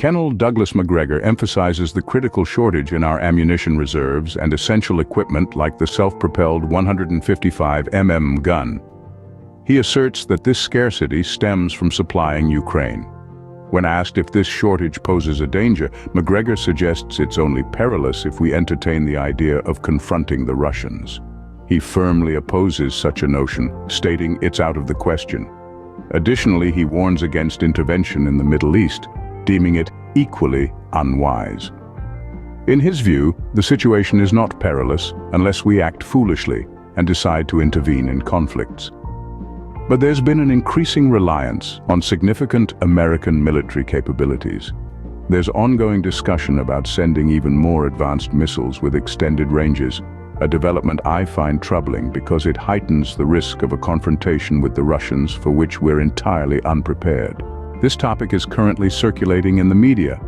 Colonel Douglas Macgregor emphasizes the critical shortage in our ammunition reserves and essential equipment like the self-propelled 155mm gun. He asserts that this scarcity stems from supplying Ukraine. When asked if this shortage poses a danger, Macgregor suggests it's only perilous if we entertain the idea of confronting the Russians. He firmly opposes such a notion, stating it's out of the question. Additionally, he warns against intervention in the Middle East, deeming it equally unwise. In his view, the situation is not perilous unless we act foolishly and decide to intervene in conflicts. But there's been an increasing reliance on significant American military capabilities. There's ongoing discussion about sending even more advanced missiles with extended ranges, a development I find troubling because it heightens the risk of a confrontation with the Russians for which we're entirely unprepared. This topic is currently circulating in the media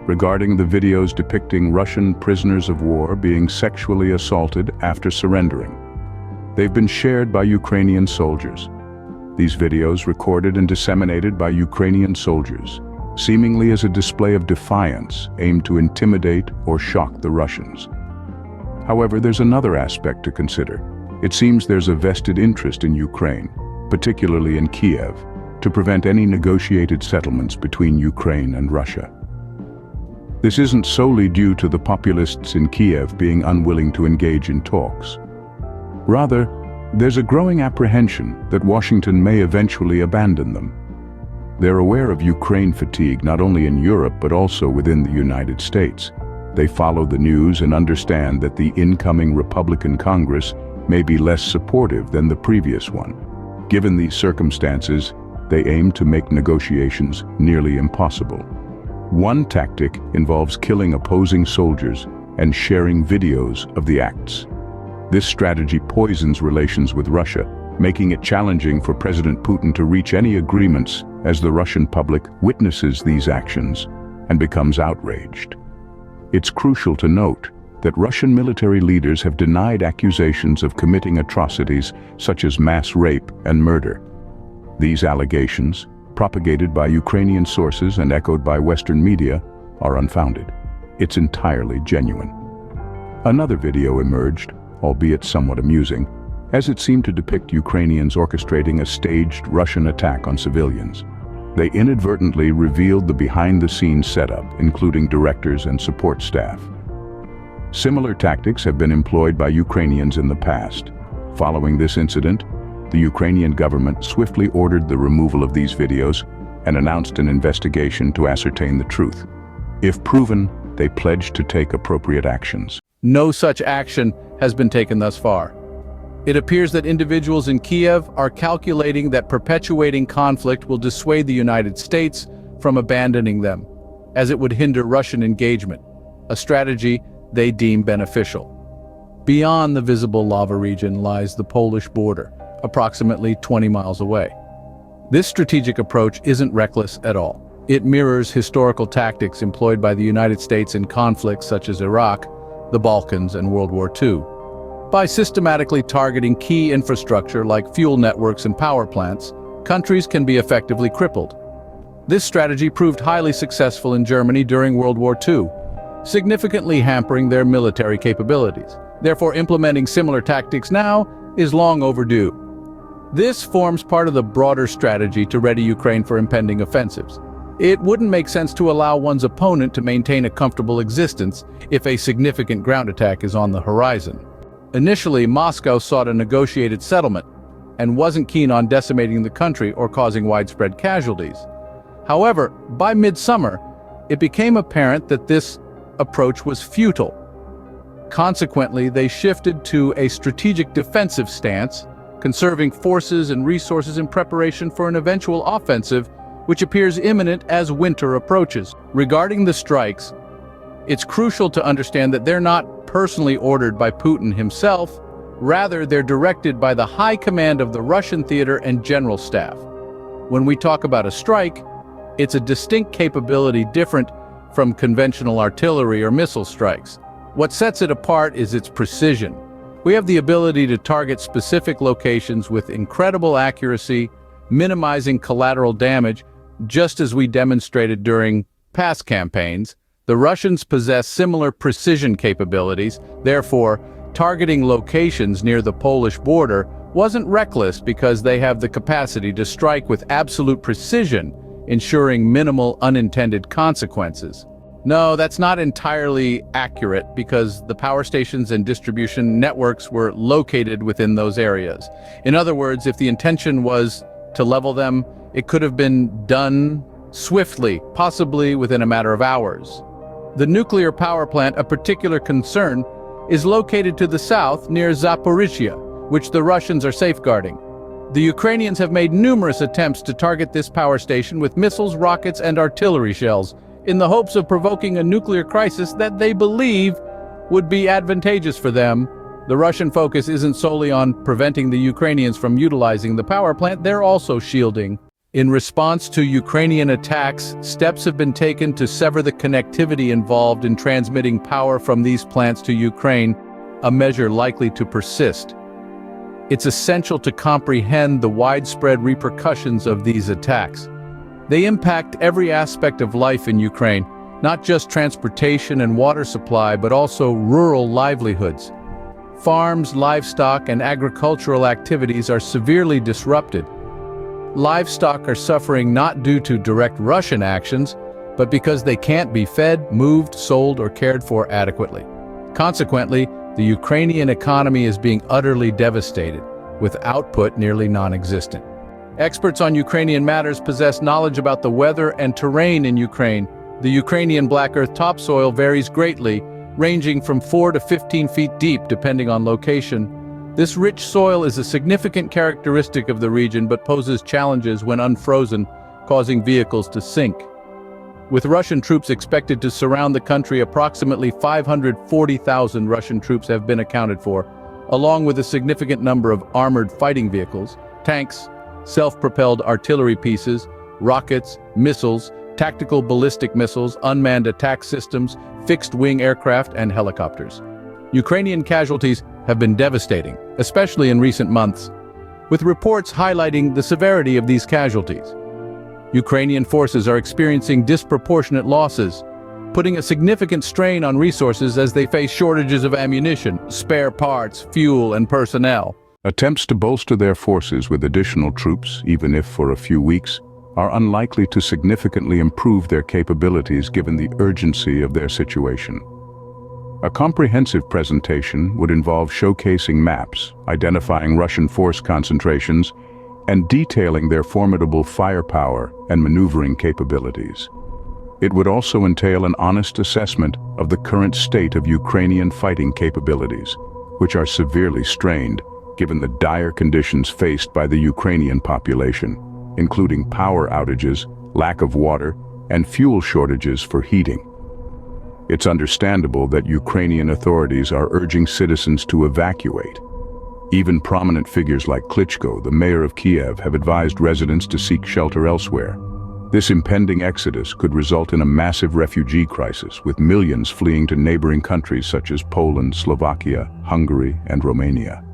regarding the videos depicting Russian prisoners of war being sexually assaulted after surrendering. They've been shared by Ukrainian soldiers. These videos, recorded and disseminated by Ukrainian soldiers, seemingly as a display of defiance, aim to intimidate or shock the Russians. However, there's another aspect to consider. It seems there's a vested interest in Ukraine, particularly in Kiev, to prevent any negotiated settlements between Ukraine and Russia. This isn't solely due to the populists in Kiev being unwilling to engage in talks. Rather, there's a growing apprehension that Washington may eventually abandon them. They're aware of Ukraine fatigue not only in Europe but also within the United States. They follow the news and understand that the incoming Republican Congress may be less supportive than the previous one. Given these circumstances, they aim to make negotiations nearly impossible. One tactic involves killing opposing soldiers and sharing videos of the acts. This strategy poisons relations with Russia, making it challenging for President Putin to reach any agreements as the Russian public witnesses these actions and becomes outraged. It's crucial to note that Russian military leaders have denied accusations of committing atrocities such as mass rape and murder. These allegations, propagated by Ukrainian sources and echoed by Western media, are unfounded. It's entirely genuine. Another video emerged, albeit somewhat amusing, as it seemed to depict Ukrainians orchestrating a staged Russian attack on civilians. They inadvertently revealed the behind-the-scenes setup, including directors and support staff. Similar tactics have been employed by Ukrainians in the past. Following this incident, the Ukrainian government swiftly ordered the removal of these videos and announced an investigation to ascertain the truth. If proven, they pledged to take appropriate actions. No such action has been taken thus far. It appears that individuals in Kiev are calculating that perpetuating conflict will dissuade the United States from abandoning them, as it would hinder Russian engagement, a strategy they deem beneficial. Beyond the visible lava region lies the Polish border, approximately 20 miles away. This strategic approach isn't reckless at all. It mirrors historical tactics employed by the United States in conflicts such as Iraq, the Balkans, and World War II. By systematically targeting key infrastructure like fuel networks and power plants, countries can be effectively crippled. This strategy proved highly successful in Germany during World War II, significantly hampering their military capabilities. Therefore, implementing similar tactics now is long overdue. This forms part of the broader strategy to ready Ukraine for impending offensives. It wouldn't make sense to allow one's opponent to maintain a comfortable existence if a significant ground attack is on the horizon. Initially, Moscow sought a negotiated settlement and wasn't keen on decimating the country or causing widespread casualties. However, by midsummer, it became apparent that this approach was futile. Consequently, they shifted to a strategic defensive stance, conserving forces and resources in preparation for an eventual offensive, which appears imminent as winter approaches. Regarding the strikes, it's crucial to understand that they're not personally ordered by Putin himself, rather they're directed by the high command of the Russian theater and general staff. When we talk about a strike, it's a distinct capability different from conventional artillery or missile strikes. What sets it apart is its precision. We have the ability to target specific locations with incredible accuracy, minimizing collateral damage, just as we demonstrated during past campaigns, the Russians possess similar precision capabilities. Therefore, targeting locations near the Polish border wasn't reckless because they have the capacity to strike with absolute precision, ensuring minimal unintended consequences. No, that's not entirely accurate because the power stations and distribution networks were located within those areas. In other words, if the intention was to level them, it could have been done swiftly, possibly within a matter of hours. The nuclear power plant, a particular concern, is located to the south near Zaporizhia, which the Russians are safeguarding. The Ukrainians have made numerous attempts to target this power station with missiles, rockets, and artillery shells, in the hopes of provoking a nuclear crisis that they believe would be advantageous for them. The Russian focus isn't solely on preventing the Ukrainians from utilizing the power plant, they're also shielding. In response to Ukrainian attacks, steps have been taken to sever the connectivity involved in transmitting power from these plants to Ukraine, a measure likely to persist. It's essential to comprehend the widespread repercussions of these attacks. They impact every aspect of life in Ukraine, not just transportation and water supply, but also rural livelihoods. Farms, livestock, and agricultural activities are severely disrupted. Livestock are suffering not due to direct Russian actions, but because they can't be fed, moved, sold, or cared for adequately. Consequently, the Ukrainian economy is being utterly devastated, with output nearly non-existent. Experts on Ukrainian matters possess knowledge about the weather and terrain in Ukraine. The Ukrainian black earth topsoil varies greatly, ranging from 4 to 15 feet deep depending on location. This rich soil is a significant characteristic of the region but poses challenges when unfrozen, causing vehicles to sink. With Russian troops expected to surround the country, approximately 540,000 Russian troops have been accounted for, along with a significant number of armored fighting vehicles, tanks, self-propelled artillery pieces, rockets, missiles, tactical ballistic missiles, unmanned attack systems, fixed-wing aircraft, and helicopters. Ukrainian casualties have been devastating, especially in recent months, with reports highlighting the severity of these casualties. Ukrainian forces are experiencing disproportionate losses, putting a significant strain on resources as they face shortages of ammunition, spare parts, fuel, and personnel. Attempts to bolster their forces with additional troops, even if for a few weeks, are unlikely to significantly improve their capabilities given the urgency of their situation. A comprehensive presentation would involve showcasing maps, identifying Russian force concentrations, and detailing their formidable firepower and maneuvering capabilities. It would also entail an honest assessment of the current state of Ukrainian fighting capabilities, which are severely strained given the dire conditions faced by the Ukrainian population, including power outages, lack of water, and fuel shortages for heating. It's understandable that Ukrainian authorities are urging citizens to evacuate. Even prominent figures like Klitschko, the mayor of Kiev, have advised residents to seek shelter elsewhere. This impending exodus could result in a massive refugee crisis, with millions fleeing to neighboring countries such as Poland, Slovakia, Hungary, and Romania.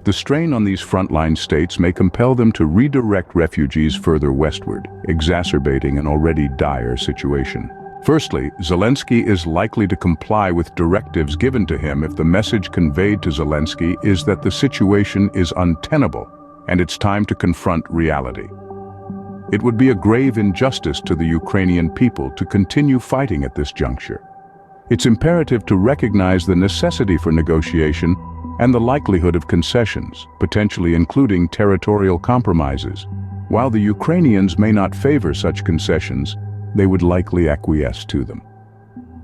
The strain on these frontline states may compel them to redirect refugees further westward, exacerbating an already dire situation. Firstly, Zelensky is likely to comply with directives given to him if the message conveyed to Zelensky is that the situation is untenable and it's time to confront reality. It would be a grave injustice to the Ukrainian people to continue fighting at this juncture. It's imperative to recognize the necessity for negotiation and the likelihood of concessions, potentially including territorial compromises. While the Ukrainians may not favor such concessions, they would likely acquiesce to them.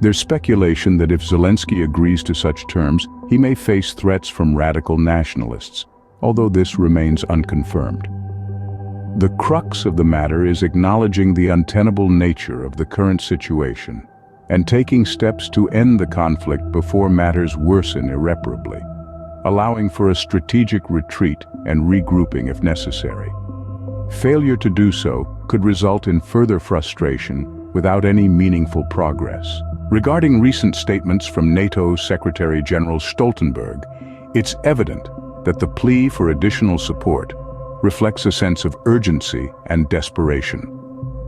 There's speculation that if Zelensky agrees to such terms, he may face threats from radical nationalists, although this remains unconfirmed. The crux of the matter is acknowledging the untenable nature of the current situation and taking steps to end the conflict before matters worsen irreparably, allowing for a strategic retreat and regrouping if necessary. Failure to do so could result in further frustration without any meaningful progress. Regarding recent statements from NATO Secretary General Stoltenberg, it's evident that the plea for additional support reflects a sense of urgency and desperation.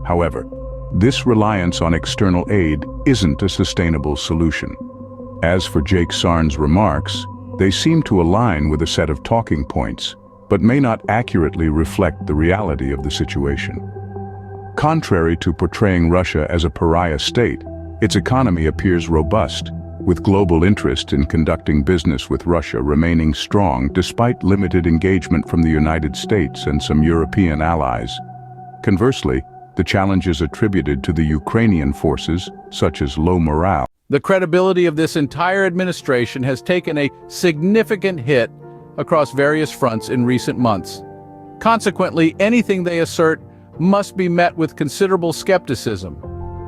However, This reliance on external aid isn't a sustainable solution. As for Jake Sarn's remarks, they seem to align with a set of talking points, but may not accurately reflect the reality of the situation. Contrary to portraying Russia as a pariah state, its economy appears robust, with global interest in conducting business with Russia remaining strong despite limited engagement from the United States and some European allies. Conversely, the challenges attributed to the Ukrainian forces, such as low morale. The credibility of this entire administration has taken a significant hit across various fronts in recent months. Consequently, anything they assert must be met with considerable skepticism.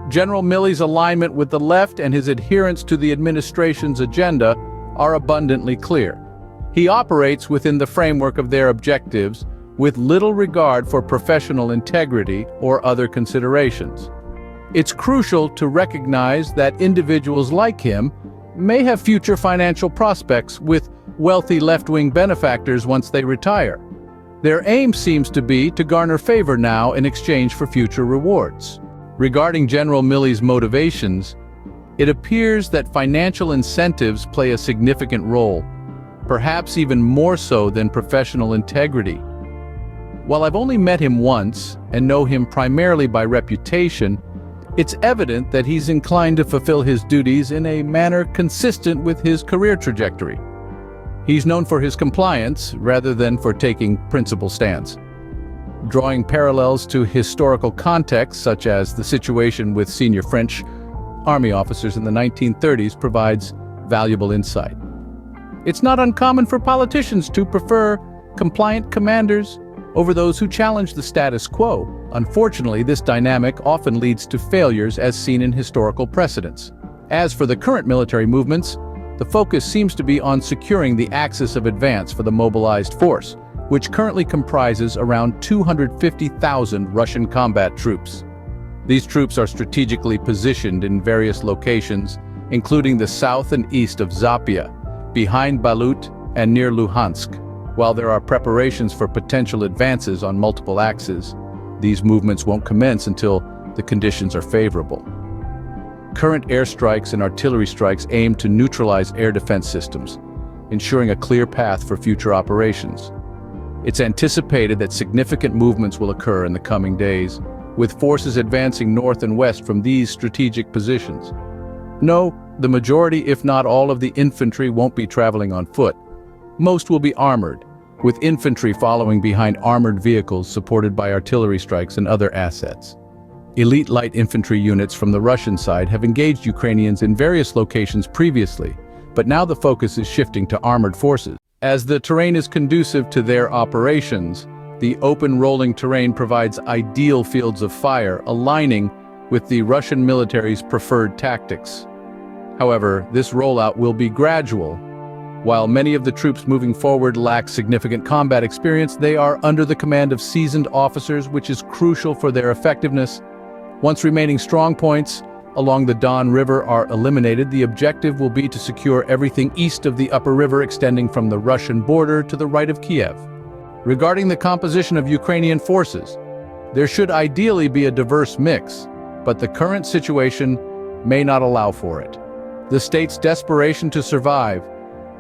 General Milley's alignment with the left and his adherence to the administration's agenda are abundantly clear. He operates within the framework of their objectives with little regard for professional integrity or other considerations. It's crucial to recognize that individuals like him may have future financial prospects with wealthy left-wing benefactors once they retire. Their aim seems to be to garner favor now in exchange for future rewards. Regarding General Milley's motivations, it appears that financial incentives play a significant role, perhaps even more so than professional integrity. While I've only met him once and know him primarily by reputation, it's evident that he's inclined to fulfill his duties in a manner consistent with his career trajectory. He's known for his compliance rather than for taking principled stands. Drawing parallels to historical contexts such as the situation with senior French army officers in the 1930s provides valuable insight. It's not uncommon for politicians to prefer compliant commanders over those who challenge the status quo. Unfortunately, this dynamic often leads to failures as seen in historical precedents. As for the current military movements, the focus seems to be on securing the axis of advance for the mobilized force, which currently comprises around 250,000 Russian combat troops. These troops are strategically positioned in various locations, including the south and east of Zapia, behind Balut and near Luhansk. While there are preparations for potential advances on multiple axes, these movements won't commence until the conditions are favorable. Current airstrikes and artillery strikes aim to neutralize air defense systems, ensuring a clear path for future operations. It's anticipated that significant movements will occur in the coming days, with forces advancing north and west from these strategic positions. No, the majority, if not all, of the infantry won't be traveling on foot. Most will be armored, with infantry following behind armored vehicles supported by artillery strikes and other assets. Elite light infantry units from the Russian side have engaged Ukrainians in various locations previously, but now the focus is shifting to armored forces. As the terrain is conducive to their operations, the open rolling terrain provides ideal fields of fire, aligning with the Russian military's preferred tactics. However, this rollout will be gradual. While many of the troops moving forward lack significant combat experience, they are under the command of seasoned officers, which is crucial for their effectiveness. Once remaining strong points along the Don River are eliminated, the objective will be to secure everything east of the upper river extending from the Russian border to the right of Kiev. Regarding the composition of Ukrainian forces, there should ideally be a diverse mix, but the current situation may not allow for it. The state's desperation to survive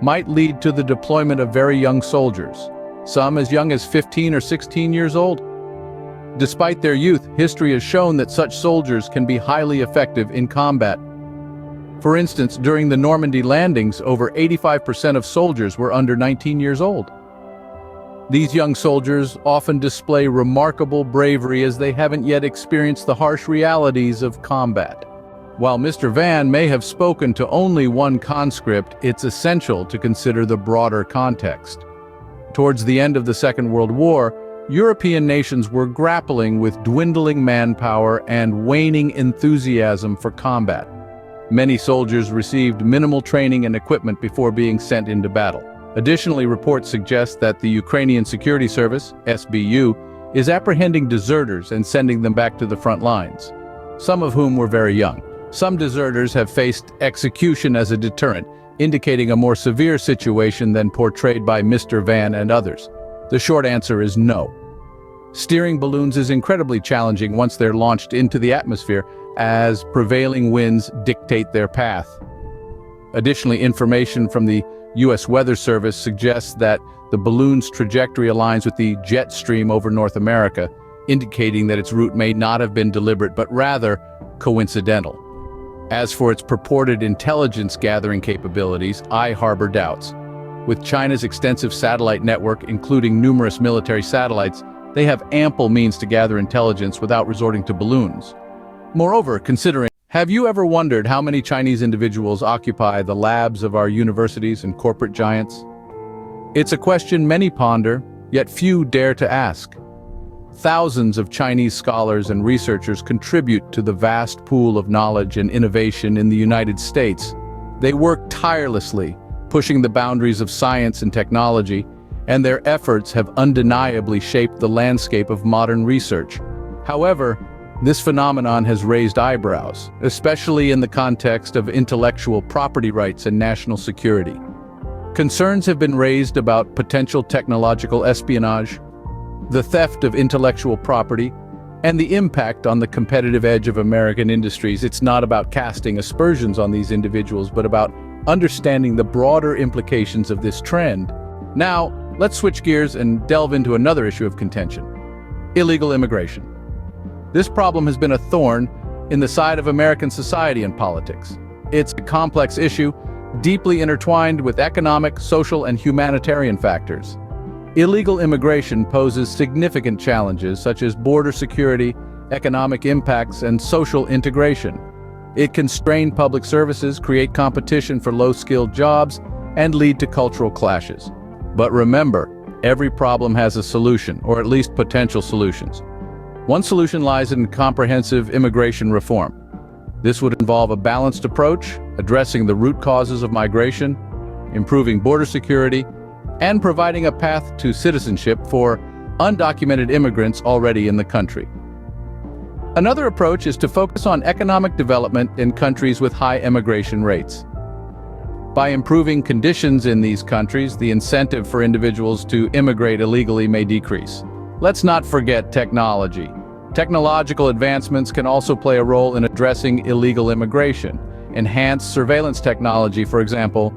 might lead to the deployment of very young soldiers, some as young as 15 or 16 years old. Despite their youth, history has shown that such soldiers can be highly effective in combat. For instance, during the Normandy landings, over 85% of soldiers were under 19 years old. These young soldiers often display remarkable bravery as they haven't yet experienced the harsh realities of combat. While Mr. Van may have spoken to only one conscript, it's essential to consider the broader context. Towards the end of the Second World War, European nations were grappling with dwindling manpower and waning enthusiasm for combat. Many soldiers received minimal training and equipment before being sent into battle. Additionally, reports suggest that the Ukrainian Security Service, SBU, is apprehending deserters and sending them back to the front lines, some of whom were very young. Some deserters have faced execution as a deterrent, indicating a more severe situation than portrayed by Mr. Van and others. The short answer is no. Steering balloons is incredibly challenging once they're launched into the atmosphere, as prevailing winds dictate their path. Additionally, information from the U.S. Weather Service suggests that the balloon's trajectory aligns with the jet stream over North America, indicating that its route may not have been deliberate but rather coincidental. As for its purported intelligence-gathering capabilities, I harbor doubts. With China's extensive satellite network, including numerous military satellites, they have ample means to gather intelligence without resorting to balloons. Moreover, have you ever wondered how many Chinese individuals occupy the labs of our universities and corporate giants? It's a question many ponder, yet few dare to ask. Thousands of Chinese scholars and researchers contribute to the vast pool of knowledge and innovation in the United States. They work tirelessly, pushing the boundaries of science and technology, and their efforts have undeniably shaped the landscape of modern research. However, this phenomenon has raised eyebrows, especially in the context of intellectual property rights and national security. Concerns have been raised about potential technological espionage, the theft of intellectual property, and the impact on the competitive edge of American industries. It's not about casting aspersions on these individuals, but about understanding the broader implications of this trend. Now, let's switch gears and delve into another issue of contention: illegal immigration. This problem has been a thorn in the side of American society and politics. It's a complex issue, deeply intertwined with economic, social, and humanitarian factors. Illegal immigration poses significant challenges such as border security, economic impacts, and social integration. It can strain public services, create competition for low-skilled jobs, and lead to cultural clashes. But remember, every problem has a solution, or at least potential solutions. One solution lies in comprehensive immigration reform. This would involve a balanced approach, addressing the root causes of migration, improving border security, and providing a path to citizenship for undocumented immigrants already in the country. Another approach is to focus on economic development in countries with high immigration rates. By improving conditions in these countries, the incentive for individuals to immigrate illegally may decrease. Let's not forget technology. Technological advancements can also play a role in addressing illegal immigration. Enhanced surveillance technology, for example,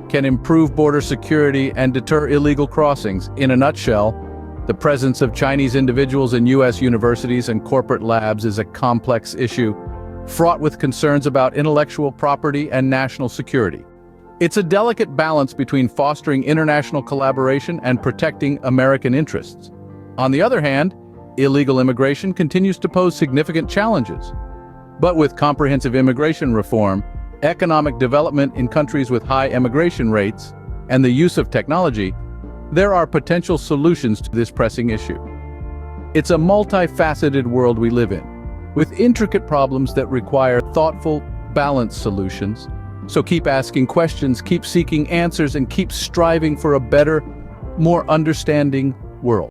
can improve border security and deter illegal crossings. In a nutshell, the presence of Chinese individuals in U.S. universities and corporate labs is a complex issue, fraught with concerns about intellectual property and national security. It's a delicate balance between fostering international collaboration and protecting American interests. On the other hand, illegal immigration continues to pose significant challenges. But with comprehensive immigration reform, economic development in countries with high immigration rates, and the use of technology, there are potential solutions to this pressing issue. It's a multifaceted world we live in, with intricate problems that require thoughtful, balanced solutions. So keep asking questions, keep seeking answers, and keep striving for a better, more understanding world.